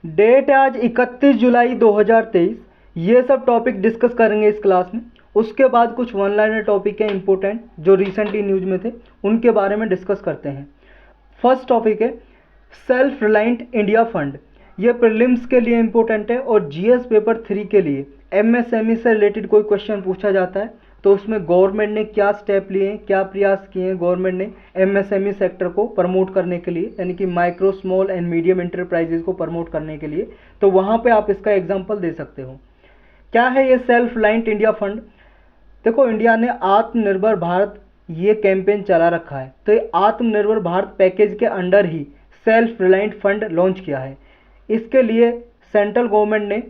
Date है आज 31 जुलाई 2023। ये सब टॉपिक डिस्कस करेंगे इस क्लास में। उसके बाद कुछ वन लाइनर टॉपिक है इंपॉर्टेंट जो रिसेंटली न्यूज़ में थे, उनके बारे में डिस्कस करते हैं। फर्स्ट टॉपिक है सेल्फ रिलायंट इंडिया फंड। ये प्रीलिम्स के लिए इंपॉर्टेंट है और जीएस पेपर 3 के लिए एमएसएमई से रिलेटेड कोई क्वेश्चन पूछा जाता है तो उसमें गवर्नमेंट ने क्या स्टेप लिए हैं, क्या प्रयास किए हैं गवर्नमेंट ने एमएसएमई सेक्टर को प्रमोट करने के लिए, यानी कि micro small and medium enterprises को प्रमोट करने के लिए, तो वहाँ पे आप इसका एग्जांपल दे सकते हो। क्या है ये सेल्फ रिलायंट इंडिया फंड? देखो, इंडिया ने आत्मनिर्भर भारत ये कैंपेन चला रखा है, तो ये आत्मनिर्भर भारत पैकेज के अंडर ही सेल्फ रिलायंट फंड लॉन्च किया है। इसके लिए सेंट्रल गवर्नमेंट ने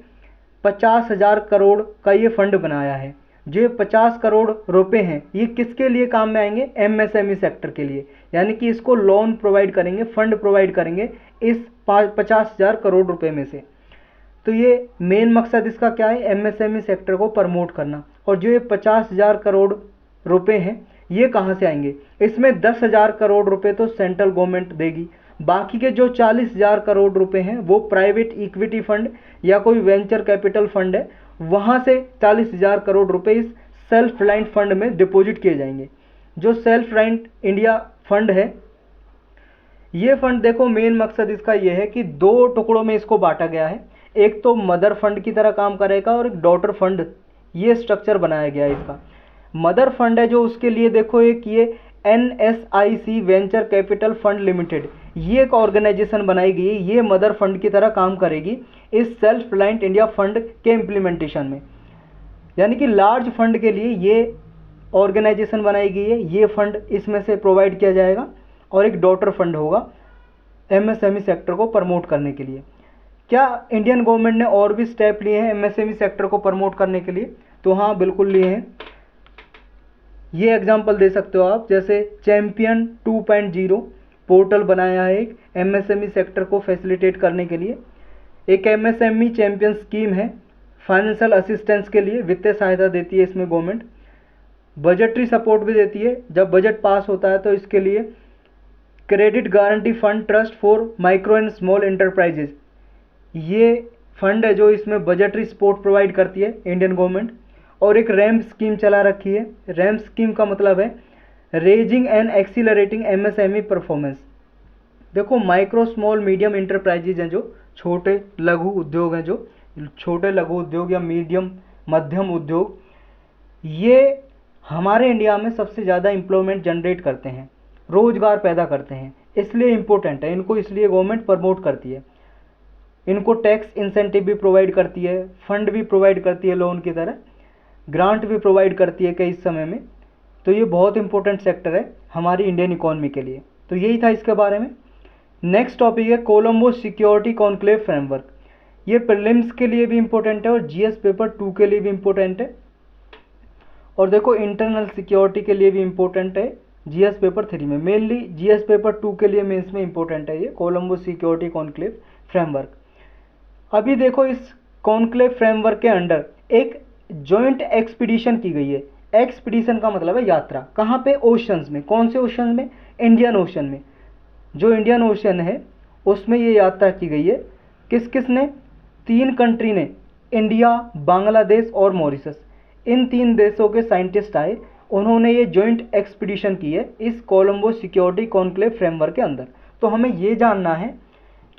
50,000 करोड़ का ये फंड बनाया है। जो ये 50 करोड़ रुपए हैं ये किसके लिए काम में आएंगे? एमएसएमई सेक्टर के लिए, यानी कि इसको लोन प्रोवाइड करेंगे, फंड प्रोवाइड करेंगे इस 50,000 करोड़ रुपए में से। तो ये मेन मकसद इसका क्या है? एमएसएमई सेक्टर को प्रमोट करना। और जो ये 50,000 करोड़ रुपए हैं ये कहाँ से आएंगे? इसमें 10,000 करोड़ रुपए तो सेंट्रल गवर्नमेंट देगी, बाकी के जो 40,000 करोड़ रुपए हैं वो प्राइवेट इक्विटी फंड या कोई वेंचर कैपिटल फंड है, वहाँ से 40,000 करोड़ रुपए इस सेल्फ रिलायंट फंड में डिपॉजिट किए जाएंगे। जो सेल्फ रिलायंट इंडिया फंड है, ये फंड देखो मेन मकसद इसका ये है कि दो टुकड़ों में इसको बांटा गया है। एक तो मदर फंड की तरह काम करेगा और एक डॉटर फंड, ये स्ट्रक्चर बनाया गया है इसका। मदर फंड है जो उसके लिए देखो एक ये NSIC venture capital fund limited, ये एक ऑर्गेनाइजेशन बनाई गई है, ये मदर फंड की तरह काम करेगी इस सेल्फ रिलायंट इंडिया फंड के इम्प्लीमेंटेशन में। यानी कि लार्ज फंड के लिए ये ऑर्गेनाइजेशन बनाई गई है, ये फंड इसमें से प्रोवाइड किया जाएगा और एक डॉटर फंड होगा एमएसएमई सेक्टर को प्रमोट करने के लिए। क्या इंडियन गवर्नमेंट ने और भी स्टेप लिए हैं एमएसएमई सेक्टर को प्रमोट करने के लिए? तो हाँ, बिल्कुल लिए हैं। ये एग्जांपल दे सकते हो आप, जैसे चैंपियन 2.0 पोर्टल बनाया है एक एमएसएमई सेक्टर को फैसिलिटेट करने के लिए। एक एमएसएमई चैंपियन स्कीम है, फाइनेंशियल असिस्टेंस के लिए वित्तीय सहायता देती है इसमें गवर्नमेंट, बजटरी सपोर्ट भी देती है। जब बजट पास होता है तो इसके लिए credit guarantee fund trust for micro and small enterprises, ये फंड है जो इसमें बजटरी सपोर्ट प्रोवाइड करती है इंडियन गवर्नमेंट। और एक रैम्प स्कीम चला रखी है। रैम्प स्कीम का मतलब है raising and accelerating MSME performance. देखो, माइक्रो स्मॉल मीडियम इंटरप्राइजेज हैं, जो छोटे लघु उद्योग हैं, जो छोटे लघु उद्योग या मीडियम मध्यम उद्योग, ये हमारे इंडिया में सबसे ज़्यादा एम्प्लॉयमेंट जनरेट करते हैं, रोजगार पैदा करते हैं, इसलिए इम्पोर्टेंट है इनको, इसलिए गवर्नमेंट प्रमोट करती है। इनको टैक्स इंसेंटिव भी प्रोवाइड करती है, फंड भी प्रोवाइड करती है लोन की तरह, ग्रांट भी प्रोवाइड करती है कई समय में। तो ये बहुत इंपॉर्टेंट सेक्टर है हमारी इंडियन इकोनॉमी के लिए। तो यही था इसके बारे में। नेक्स्ट टॉपिक है कोलंबो सिक्योरिटी कॉन्क्लेव फ्रेमवर्क। ये प्रीलिम्स के लिए भी इंपॉर्टेंट है और जीएस पेपर 2 के लिए भी इंपॉर्टेंट है। और देखो, इंटरनल सिक्योरिटी के लिए भी इंपॉर्टेंट है जीएस पेपर 3 में। मेनली जीएस पेपर 2 के लिए मेंस में इंपॉर्टेंट है ये कोलंबो सिक्योरिटी कॉन्क्लेव फ्रेमवर्क। अभी देखो, इस कॉन्क्लेव फ्रेमवर्क के अंडर एक जॉइंट एक्सपीडिशन की गई है। एक्सपीडिशन का मतलब है यात्रा। कहाँ पे? ओशंस में। कौन से ओशन में? इंडियन ओशन में। जो इंडियन ओशन है उसमें ये यात्रा की गई है। किस किस ने? 3 कंट्री ने, इंडिया, बांग्लादेश और मॉरिशस। इन 3 देशों के साइंटिस्ट आए, उन्होंने ये जॉइंट एक्सपीडिशन की है इस कोलंबो सिक्योरिटी कॉन्क्लेव फ्रेमवर्क के अंदर। तो हमें ये जानना है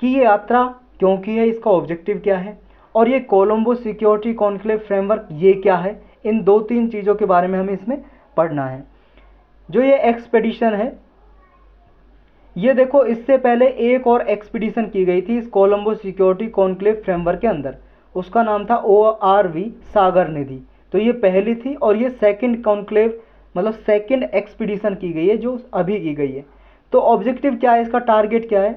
कि ये यात्रा क्यों की है, इसका ऑब्जेक्टिव क्या है, और ये कोलंबो सिक्योरिटी कॉन्क्लेव फ्रेमवर्क ये क्या है। इन 2-3 चीज़ों के बारे में हमें इसमें पढ़ना है। जो ये एक्सपेडिशन है, ये देखो, इससे पहले एक और एक्सपीडिशन की गई थी इस कोलंबो सिक्योरिटी कॉन्क्लेव फ्रेमवर्क के अंदर, उसका नाम था ORV सागर निधि। तो ये पहली थी और ये सेकंड कॉन्क्लेव मतलब सेकंड एक्सपीडिशन की गई है जो अभी की गई है। तो ऑब्जेक्टिव क्या है, इसका टारगेट क्या है?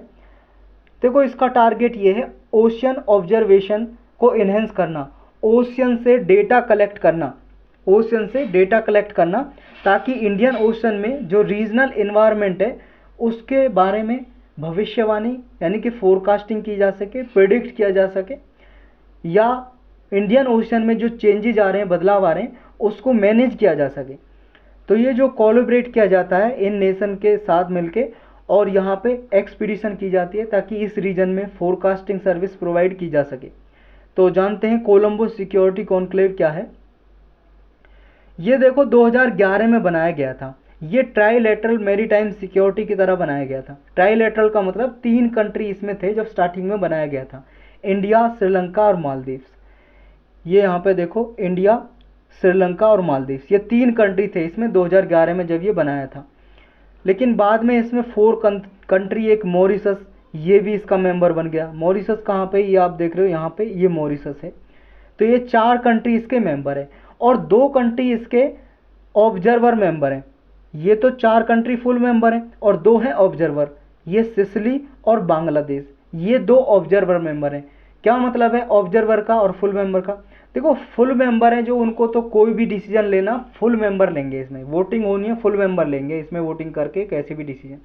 देखो, इसका टारगेट ये है ओशियन ऑब्जर्वेशन को इन्हेंस करना, ओशियन से डेटा कलेक्ट करना, ओशियन से डेटा कलेक्ट करना, ताकि इंडियन ओशन में जो रीजनल इन्वायरमेंट है उसके बारे में भविष्यवाणी यानी कि फोरकास्टिंग की जा सके, प्रेडिक्ट किया जा सके, या इंडियन ओशन में जो चेंजेज आ रहे हैं, बदलाव आ रहे हैं, उसको मैनेज किया जा सके। तो ये जो कोलैबोरेट किया जाता है इन नेशन के साथ मिलके, और यहाँ पे एक्सपीडिशन की जाती है ताकि इस रीजन में फोरकास्टिंग सर्विस प्रोवाइड की जा सके। तो जानते हैं कोलंबो सिक्योरिटी कॉन्क्लेव क्या है। ये देखो 2011 में बनाया गया था। ये ट्राईलेटरल मैरीटाइम सिक्योरिटी की तरह बनाया गया था। ट्राईलेटरल का मतलब 3 कंट्री इसमें थे जब स्टार्टिंग में बनाया गया था, इंडिया, श्रीलंका और मालदीव्स। ये यहाँ पे देखो इंडिया, श्रीलंका और मालदीव्स, ये 3 कंट्री थे इसमें 2011 में जब ये बनाया था। लेकिन बाद में इसमें 4 कंट्री, एक मॉरिशस, ये भी इसका मेंबर बन गया। मॉरिशस कहाँ पे, ये आप देख रहे हो यहाँ पे, ये मॉरिशस है। तो ये 4 कंट्री इसके मेंबर है और 2 कंट्री इसके ऑब्जर्वर मेंबर हैं। ये तो 4 कंट्री फुल मेंबर हैं और 2 हैं ऑब्जर्वर, ये सिसिली और बांग्लादेश, ये 2 ऑब्जर्वर मेंबर हैं। क्या मतलब है ऑब्जर्वर का और फुल मेंबर का? देखो फुल मेंबर है जो, उनको तो कोई भी डिसीजन लेना फुल मेंबर लेंगे, इसमें वोटिंग होनी है फुल मेंबर लेंगे इसमें वोटिंग करके कैसे भी डिसीजन।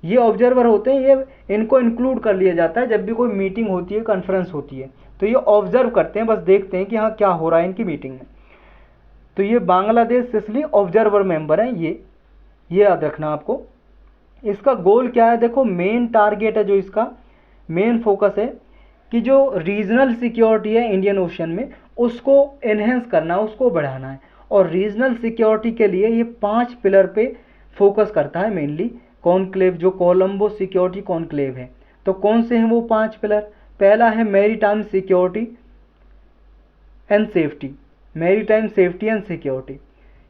ये ऑब्जर्वर होते हैं, ये इनको इंक्लूड कर लिया जाता है जब भी कोई मीटिंग होती है, कॉन्फ्रेंस होती है, तो ये ऑब्जर्व करते हैं, बस देखते हैं कि हाँ क्या हो रहा है इनकी मीटिंग में। तो ये बांग्लादेश सिसिली ऑब्जर्वर मेंबर हैं, ये याद रखना आपको। इसका गोल क्या है, देखो मेन टारगेट है जो इसका मेन फोकस है कि जो रीजनल सिक्योरिटी है इंडियन ओशन में उसको एनहेंस करना, उसको बढ़ाना है। और रीजनल सिक्योरिटी के लिए ये 5 पिलर पे फोकस करता है मेनली कॉन्क्लेव, जो कोलंबो सिक्योरिटी कॉन्क्लेव है। तो कौन से हैं वो 5 पिलर? पहला है maritime security and safety, maritime safety and security,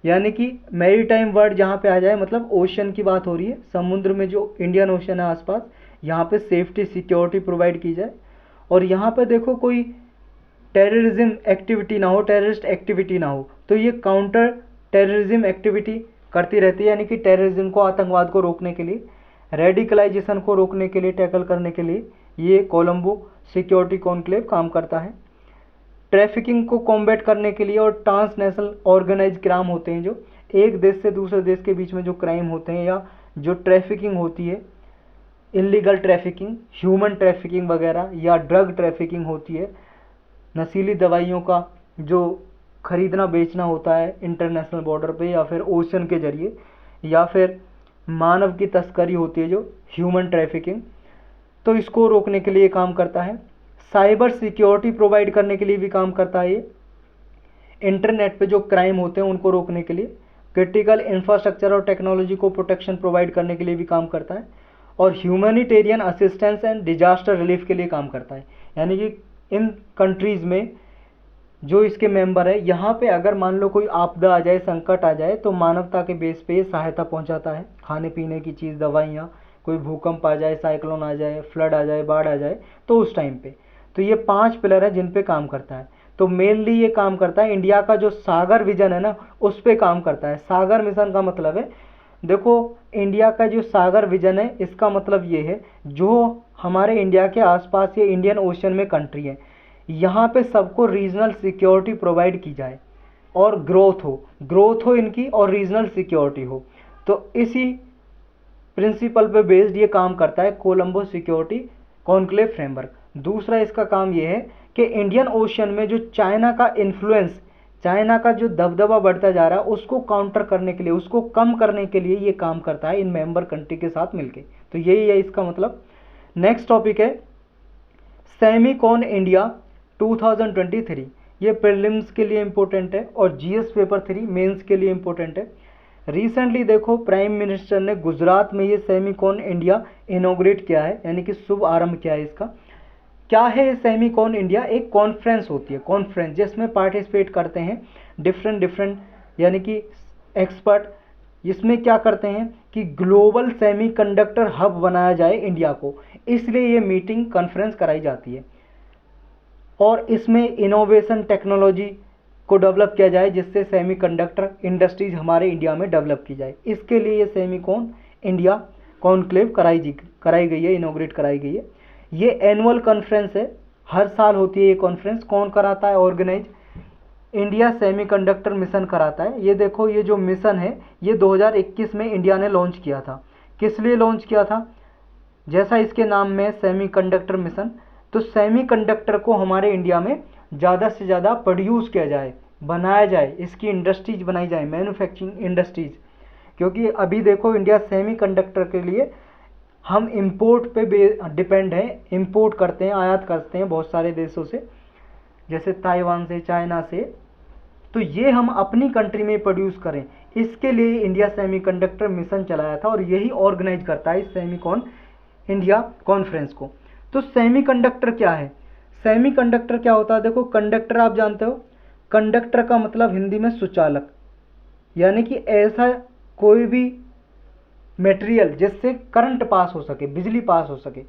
यानी कि मैरीटाइम वर्ड जहाँ पे आ जाए मतलब ओशन की बात हो रही है, समुद्र में जो इंडियन ओशन है आसपास, यहाँ पे सेफ्टी सिक्योरिटी प्रोवाइड की जाए। और यहाँ पे देखो कोई टेररिज्म एक्टिविटी ना हो, टेररिस्ट एक्टिविटी ना हो, तो ये काउंटर टेररिज्म एक्टिविटी करती रहती है, यानी कि टेररिज्म को, आतंकवाद को रोकने के लिए, रेडिकलाइजेशन को रोकने के लिए, टैकल करने के लिए ये कोलंबो सिक्योरिटी कॉन्क्लेव काम करता है। ट्रैफिकिंग को कॉम्बैट करने के लिए और ट्रांसनेशनल ऑर्गेनाइज क्राइम होते हैं, जो एक देश से दूसरे देश के बीच में जो क्राइम होते हैं या जो ट्रैफिकिंग होती है, इलीगल ट्रैफिकिंग, ह्यूमन ट्रैफिकिंग वगैरह, या ड्रग ट्रैफिकिंग होती है, नशीली दवाइयों का जो खरीदना बेचना होता है इंटरनेशनल बॉर्डर पे या फिर ओशन के जरिए, या फिर मानव की तस्करी होती है जो ह्यूमन ट्रैफिकिंग, तो इसको रोकने के लिए काम करता है। साइबर सिक्योरिटी प्रोवाइड करने के लिए भी काम करता है ये, इंटरनेट पे जो क्राइम होते हैं उनको रोकने के लिए, क्रिटिकल इंफ्रास्ट्रक्चर और टेक्नोलॉजी को प्रोटेक्शन प्रोवाइड करने के लिए भी काम करता है, और humanitarian assistance and disaster relief के लिए काम करता है। यानी कि इन कंट्रीज़ में जो इसके मेंबर है, यहाँ पे अगर मान लो कोई आपदा आ जाए, संकट आ जाए, तो मानवता के बेस पे ये सहायता पहुँचाता है, खाने पीने की चीज़, दवाइयाँ, कोई भूकंप आ जाए, साइक्लोन आ जाए, फ्लड आ जाए, बाढ़ आ जाए, तो उस टाइम पे। तो ये 5 पिलर है जिन पे काम करता है। तो मेनली ये काम करता है इंडिया का जो सागर विजन है ना, उस पे काम करता है। सागर मिशन का मतलब है, देखो इंडिया का जो सागर विजन है इसका मतलब ये है, जो हमारे इंडिया के आसपास ये इंडियन ओशन में कंट्री है, यहाँ पे सबको रीजनल सिक्योरिटी प्रोवाइड की जाए और ग्रोथ हो इनकी और रीजनल सिक्योरिटी हो। तो इसी प्रिंसिपल पे बेस्ड ये काम करता है कोलंबो सिक्योरिटी कॉन्क्लेव फ्रेमवर्क। दूसरा इसका काम ये है कि इंडियन ओशन में जो चाइना का इन्फ्लुएंस, चाइना का जो दबदबा बढ़ता जा रहा है, उसको काउंटर करने के लिए, उसको कम करने के लिए ये काम करता है इन मेंबर कंट्री के साथ मिलके। तो यही है इसका मतलब। नेक्स्ट टॉपिक है सेमीकॉन इंडिया 2023। ये प्रीलिम्स के लिए इम्पोर्टेंट है और जीएस पेपर 3 मेंस के लिए इम्पोर्टेंट है। रिसेंटली देखो प्राइम मिनिस्टर ने गुजरात में ये सेमीकॉन इंडिया इनॉग्रेट किया है, यानी कि शुभ आरंभ किया है इसका। क्या है सेमीकॉन इंडिया? एक कॉन्फ्रेंस होती है, कॉन्फ्रेंस जिसमें पार्टिसिपेट करते हैं डिफरेंट यानी कि एक्सपर्ट। इसमें क्या करते हैं कि ग्लोबल सेमीकंडक्टर हब बनाया जाए इंडिया को, इसलिए ये मीटिंग कॉन्फ्रेंस कराई जाती है। और इसमें इनोवेशन टेक्नोलॉजी को डेवलप किया जाए जिससे सेमीकंडक्टर इंडस्ट्रीज हमारे इंडिया में डेवलप की जाए, इसके लिए ये सेमीकॉन इंडिया कॉन्क्लेव कराई गई है, इनोग्रेट कराई गई है। ये एनुअल कॉन्फ्रेंस है, हर साल होती है ये कॉन्फ्रेंस। कौन कराता है ऑर्गेनाइज? इंडिया सेमीकंडक्टर मिशन कराता है। ये देखो ये जो मिशन है ये 2021 में इंडिया ने लॉन्च किया था। किस लिए लॉन्च किया था? जैसा इसके नाम में सेमीकंडक्टर मिशन, तो सेमीकंडक्टर को हमारे इंडिया में ज़्यादा से ज़्यादा प्रोड्यूस किया जाए, बनाया जाए, इसकी इंडस्ट्रीज बनाई जाए, मैन्युफैक्चरिंग इंडस्ट्रीज। क्योंकि अभी देखो इंडिया सेमीकंडक्टर के लिए हम इंपोर्ट पे डिपेंड हैं, इंपोर्ट करते हैं, आयात करते हैं बहुत सारे देशों से, जैसे ताइवान से, चाइना से। तो ये हम अपनी कंट्री में प्रोड्यूस करें, इसके लिए इंडिया सेमीकंडक्टर मिशन चलाया था और यही ऑर्गेनाइज करता है इस सेमीकॉन इंडिया कॉन्फ्रेंस को। तो सेमीकंडक्टर क्या है? सेमीकंडक्टर क्या होता है? देखो, कंडक्टर आप जानते हो, कंडक्टर का मतलब हिंदी में सुचालक, यानी कि ऐसा कोई भी मटेरियल जिससे करंट पास हो सके, बिजली पास हो सके।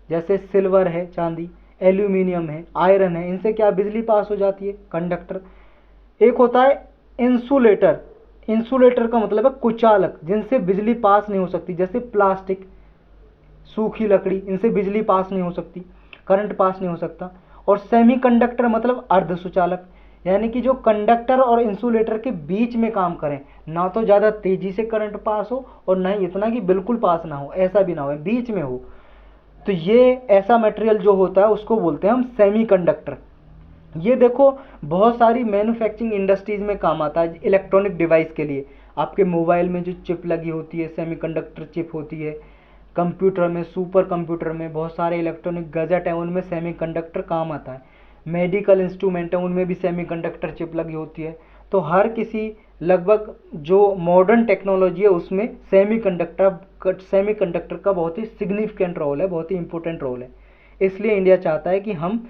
जैसे सिल्वर है, चांदी, एल्यूमिनियम है, आयरन है, इनसे क्या बिजली पास हो जाती है, कंडक्टर। एक होता है इंसुलेटर, इंसुलेटर का मतलब है कुचालक, जिनसे बिजली पास नहीं हो सकती, जैसे प्लास्टिक, सूखी लकड़ी, इनसे बिजली पास नहीं हो सकती, करंट पास नहीं हो सकता। और सेमीकंडक्टर मतलब अर्ध सुचालक, यानी कि जो कंडक्टर और इंसुलेटर के बीच में काम करें, ना तो ज़्यादा तेजी से करंट पास हो और ना ही इतना कि बिल्कुल पास ना हो, ऐसा भी ना हो, बीच में हो। तो ये ऐसा मटेरियल जो होता है उसको बोलते हैं हम सेमीकंडक्टर। ये देखो बहुत सारी मैन्युफैक्चरिंग इंडस्ट्रीज में काम आता है, इलेक्ट्रॉनिक डिवाइस के लिए। आपके मोबाइल में जो चिप लगी होती है, सेमीकंडक्टर चिप होती है। कंप्यूटर में, सुपर कंप्यूटर में, बहुत सारे इलेक्ट्रॉनिक गैजेट हैं, उनमें सेमीकंडक्टर काम आता है। मेडिकल इंस्ट्रूमेंट है, उनमें भी सेमीकंडक्टर चिप लगी होती है। तो हर किसी, लगभग जो मॉडर्न टेक्नोलॉजी है उसमें सेमीकंडक्टर का बहुत ही सिग्निफिकेंट रोल है, बहुत ही इंपॉर्टेंट रोल है। इसलिए इंडिया चाहता है कि हम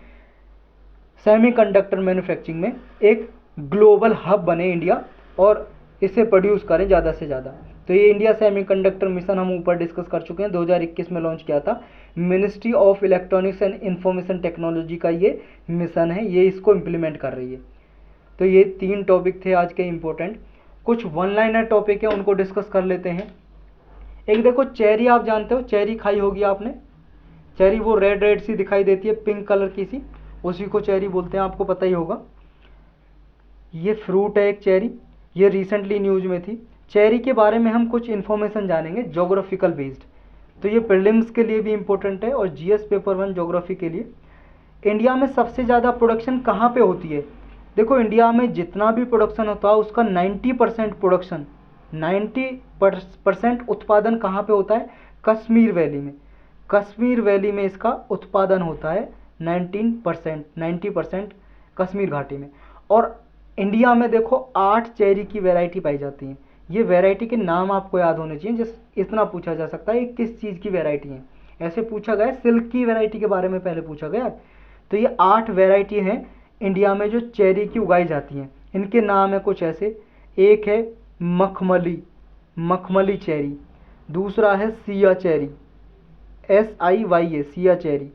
सेमीकंडक्टर मैन्युफैक्चरिंग में एक ग्लोबल हब बने इंडिया, और इसे प्रोड्यूस करें ज़्यादा से ज़्यादा। तो ये इंडिया सेमीकंडक्टर मिशन हम ऊपर डिस्कस कर चुके हैं, 2021 में लॉन्च किया था। Ministry of electronics and information technology का ये मिशन है, ये इसको इम्प्लीमेंट कर रही है। तो ये 3 टॉपिक थे आज के इम्पोर्टेंट। कुछ वन लाइनर टॉपिक है, उनको डिस्कस कर लेते हैं। एक देखो, चेरी आप जानते हो, चेरी खाई होगी आपने। चेरी वो रेड रेड सी दिखाई देती है, पिंक कलर की सी, उसी को चेरी बोलते हैं, आपको पता ही होगा। ये फ्रूट है एक चेरी, ये रिसेंटली न्यूज में थी। चेरी के बारे में हम कुछ इन्फॉर्मेशन जानेंगे जोग्राफिकल बेस्ड। तो ये प्रीलिम्स के लिए भी इम्पोर्टेंट है और जीएस पेपर 1 जोग्राफी के लिए। इंडिया में सबसे ज़्यादा प्रोडक्शन कहाँ पे होती है? देखो, इंडिया में जितना भी प्रोडक्शन होता है उसका 90% प्रोडक्शन, 90% उत्पादन कहाँ पे होता है? कश्मीर वैली में। कश्मीर वैली में इसका उत्पादन होता है 90% कश्मीर घाटी में। और इंडिया में देखो 8 चेरी की वैरायटी पाई जाती हैं। ये वैरायटी के नाम आपको याद होने चाहिए, जिस इतना पूछा जा सकता है ये किस चीज़ की वैरायटी है। ऐसे पूछा गया, सिल्क की वैरायटी के बारे में पहले पूछा गया। तो ये 8 वैरायटी हैं इंडिया में जो चेरी की उगाई जाती हैं। इनके नाम है कुछ ऐसे। एक है मखमली, मखमली चेरी। दूसरा है Siya cherry, SIYA, Siya cherry.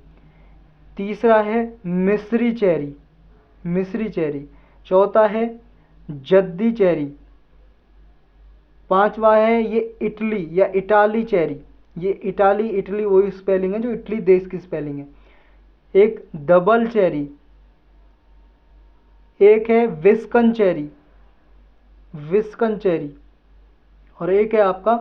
तीसरा है मिस्री चेरी, मिस्री चेरी। चौथा है जद्दी चेरी। पांचवा है ये इटली या इटाली चेरी। ये इटली वही स्पेलिंग है जो इटली देश की स्पेलिंग है। एक डबल चेरी, एक है विस्कन चेरी, विस्कन चेरी, और एक है आपका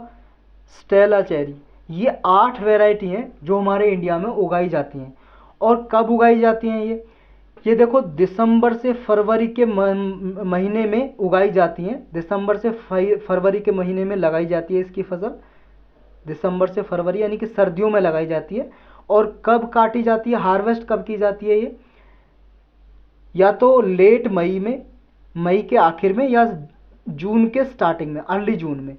स्टेला चेरी। ये 8 वैरायटी हैं जो हमारे इंडिया में उगाई जाती हैं। और कब उगाई जाती हैं ये देखो, दिसंबर से फरवरी के महीने में उगाई जाती हैं। दिसंबर से फरवरी के महीने में लगाई जाती है इसकी फसल। दिसंबर से फरवरी यानी कि सर्दियों में लगाई जाती है। और कब काटी जाती है, हार्वेस्ट कब की जाती है ये? या तो लेट मई में, मई के आखिर में, या जून के स्टार्टिंग में, अर्ली जून में।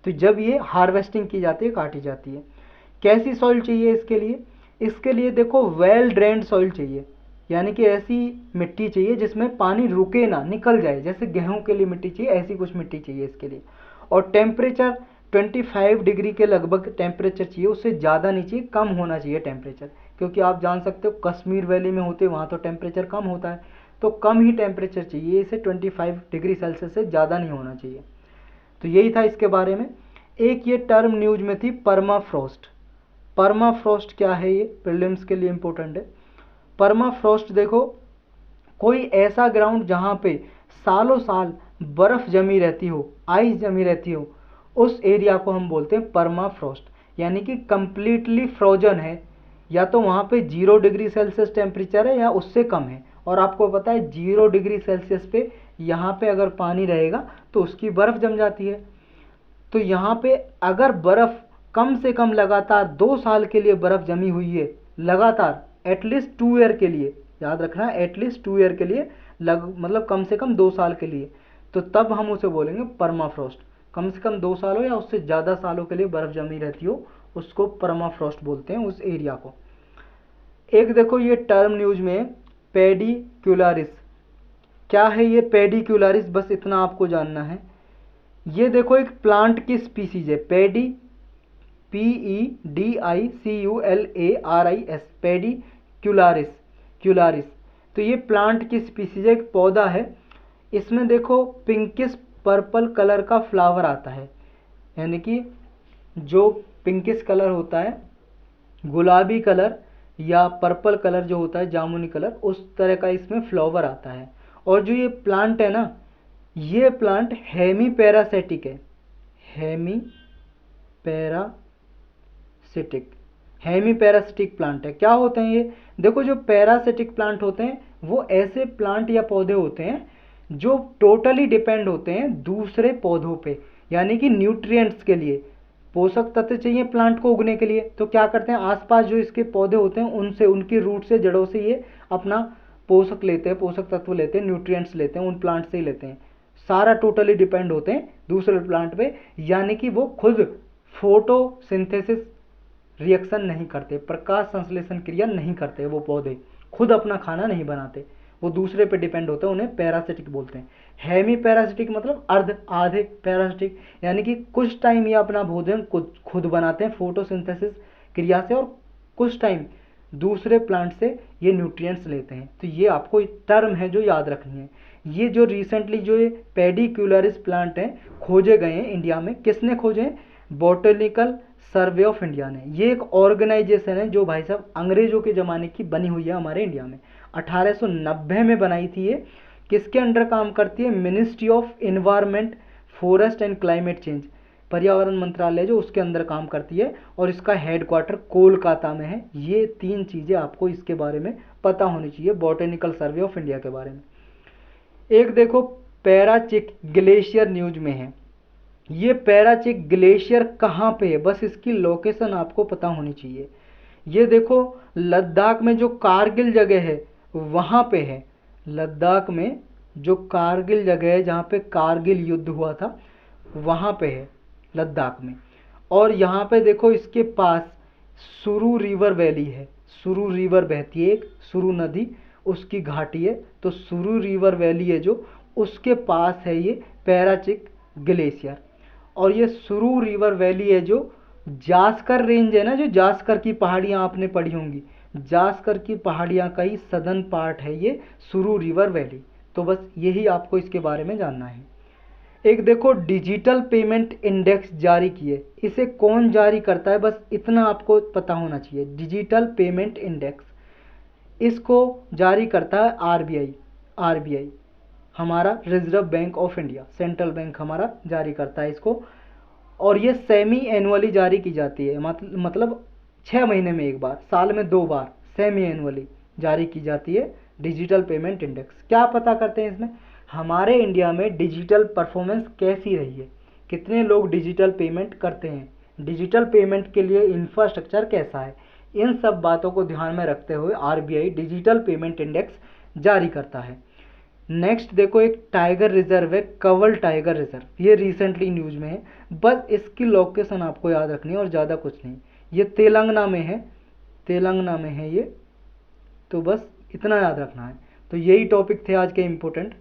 तो जब ये हार्वेस्टिंग की जाती है, काटी जाती है। कैसी सॉइल चाहिए इसके लिए? इसके लिए देखो वेल ड्रेन्ड सॉइल चाहिए, यानी कि ऐसी मिट्टी चाहिए जिसमें पानी रुके ना, निकल जाए। जैसे गेहूं के लिए मिट्टी चाहिए, ऐसी कुछ मिट्टी चाहिए इसके लिए। और टेम्परेचर 25 डिग्री के लगभग टेम्परेचर चाहिए, उससे ज़्यादा नहीं चाहिए, कम होना चाहिए टेम्परेचर। क्योंकि आप जान सकते हो कश्मीर वैली में होते वहाँ तो टेम्परेचर कम होता है, तो कम ही टेम्परेचर चाहिए इसे, 25 डिग्री सेल्सियस से ज़्यादा नहीं होना चाहिए। तो यही था इसके बारे में। एक ये टर्म न्यूज में थी, परमाफ्रॉस्ट। परमाफ्रॉस्ट क्या है? ये प्रीलिम्स के लिए इम्पोर्टेंट है। परमाफ्रॉस्ट देखो, कोई ऐसा ग्राउंड जहाँ पे सालों साल बर्फ़ जमी रहती हो, आइस जमी रहती हो, उस एरिया को हम बोलते हैं परमाफ्रॉस्ट। यानी कि कंप्लीटली फ्रोजन है, या तो वहाँ पे 0 डिग्री सेल्सियस टेम्परेचर है या उससे कम है। और आपको पता है 0 डिग्री सेल्सियस पे यहाँ पे अगर पानी रहेगा तो उसकी बर्फ़ जम जाती है। तो यहाँ पे अगर बर्फ़ कम से कम लगातार 2 साल के लिए बर्फ जमी हुई है, लगातार एटलीस्ट 2 ईयर के लिए, याद रखना है एटलीस्ट 2 ईयर के लिए, मतलब कम से कम 2 साल के लिए, तो तब हम उसे बोलेंगे परमाफ्रॉस्ट। कम से कम 2 सालों या उससे ज़्यादा सालों के लिए बर्फ जमी रहती हो उसको परमाफ्रॉस्ट बोलते हैं, उस एरिया को। एक देखो ये टर्म न्यूज में पेडिक्यूलारिस, क्या है ये पेडिक्यूलारिस, बस इतना आपको जानना है। ये देखो एक प्लांट की स्पीसीज है, PEDICULARIS, पेडिक्यूलारिस, क्यूलारिस। तो ये प्लांट की स्पीसीज है, एक पौधा है। इसमें देखो पिंकिश पर्पल कलर का फ्लावर आता है, यानी कि जो पिंकिश कलर होता है, गुलाबी कलर या पर्पल कलर जो होता है, जामुनी कलर, उस तरह का इसमें फ्लावर आता है। और जो ये प्लांट है ना, ये प्लांट हेमी पैरासिटिक है, हेमी पैरासिटिक प्लांट है। क्या होते हैं ये? देखो जो पैरासिटिक प्लांट होते हैं वो ऐसे प्लांट या पौधे होते हैं जो टोटली डिपेंड होते हैं दूसरे पौधों पे, यानी कि न्यूट्रिएंट्स के लिए, पोषक तत्व चाहिए प्लांट को उगने के लिए, तो क्या करते हैं आसपास जो इसके पौधे होते हैं उनसे, उनकी रूट से, जड़ों से ये अपना पोषक लेते हैं, पोषक तत्व लेते हैं, न्यूट्रिएंट्स लेते हैं, उन प्लांट से ही लेते हैं। सारा टोटली डिपेंड होते हैं दूसरे प्लांट पे, यानी कि वो खुद फोटोसिंथेसिस रिएक्शन नहीं करते, प्रकाश संश्लेषण क्रिया नहीं करते, वो पौधे खुद अपना खाना नहीं बनाते, वो दूसरे पे डिपेंड होते हैं, उन्हें पैरासिटिक बोलते हैं। हेमी पैरासिटिक मतलब अर्ध आधे पैरासिटिक, यानी कि कुछ टाइम ये अपना भोजन खुद बनाते हैं फोटोसिंथेसिस क्रिया से, और कुछ टाइम दूसरे प्लांट से ये न्यूट्रिएंट्स लेते हैं। तो ये आपको टर्म है जो याद रखनी है। ये जो रिसेंटली जो ये पेडिक्यूलरिस प्लांट हैं खोजे गए हैं इंडिया में, किसने खोजे हैं? बॉटनिकल सर्वे ऑफ इंडिया ने। ये एक ऑर्गेनाइजेशन है जो भाई साहब अंग्रेजों के ज़माने की बनी हुई है हमारे इंडिया में, 1890 में बनाई थी ये। किसके अंडर काम करती है? Ministry of environment, forest and climate change, पर्यावरण मंत्रालय जो उसके अंदर काम करती है, और इसका हेडक्वार्टर कोलकाता में है। ये 3 चीज़ें आपको इसके बारे में पता होनी चाहिए बॉटनिकल सर्वे ऑफ इंडिया के बारे में। एक देखो पैराचिक ग्लेशियर न्यूज में है, ये पैराचिक ग्लेशियर कहाँ पे है, बस इसकी लोकेशन आपको पता होनी चाहिए। ये देखो लद्दाख में जो कारगिल जगह है वहाँ पे है, लद्दाख में जो कारगिल जगह है जहाँ पे कारगिल युद्ध हुआ था वहाँ पे है लद्दाख में। और यहाँ पे देखो इसके पास सुरु रिवर वैली है, सुरु रिवर बहती है, एक सुरु नदी, उसकी घाटी है, तो सुरु रिवर वैली है जो, उसके पास है ये पैराचिक ग्लेशियर। और ये सुरु रिवर वैली है जो जास्कर रेंज है ना, जो जास्कर की पहाड़ियाँ आपने पढ़ी होंगी, जास्कर की पहाड़ियाँ का ही सदर्न पार्ट है ये सुरु रिवर वैली। तो बस यही आपको इसके बारे में जानना है। एक देखो डिजिटल पेमेंट इंडेक्स जारी किए, इसे कौन जारी करता है, बस इतना आपको पता होना चाहिए। डिजिटल पेमेंट इंडेक्स, इसको जारी करता है आरबीआई, हमारा reserve bank of India, central bank हमारा जारी करता है इसको। और ये सेमी एनुअली जारी की जाती है, मतलब 6 महीने में एक बार, साल में 2 बार सेमी एनुअली जारी की जाती है डिजिटल पेमेंट इंडेक्स। क्या पता करते हैं इसमें? हमारे इंडिया में डिजिटल परफॉर्मेंस कैसी रही है, कितने लोग डिजिटल पेमेंट करते हैं, डिजिटल पेमेंट के लिए इंफ्रास्ट्रक्चर कैसा है, इन सब बातों को ध्यान में रखते हुए आरबीआई डिजिटल पेमेंट इंडेक्स जारी करता है। नेक्स्ट देखो एक टाइगर रिजर्व है, कंवल टाइगर रिजर्व, ये रिसेंटली न्यूज में है, बस इसकी लोकेशन आपको याद रखनी है और ज़्यादा कुछ नहीं। ये तेलंगाना में है, तेलंगाना में है ये, तो बस इतना याद रखना है। तो यही टॉपिक थे आज के इम्पोर्टेंट।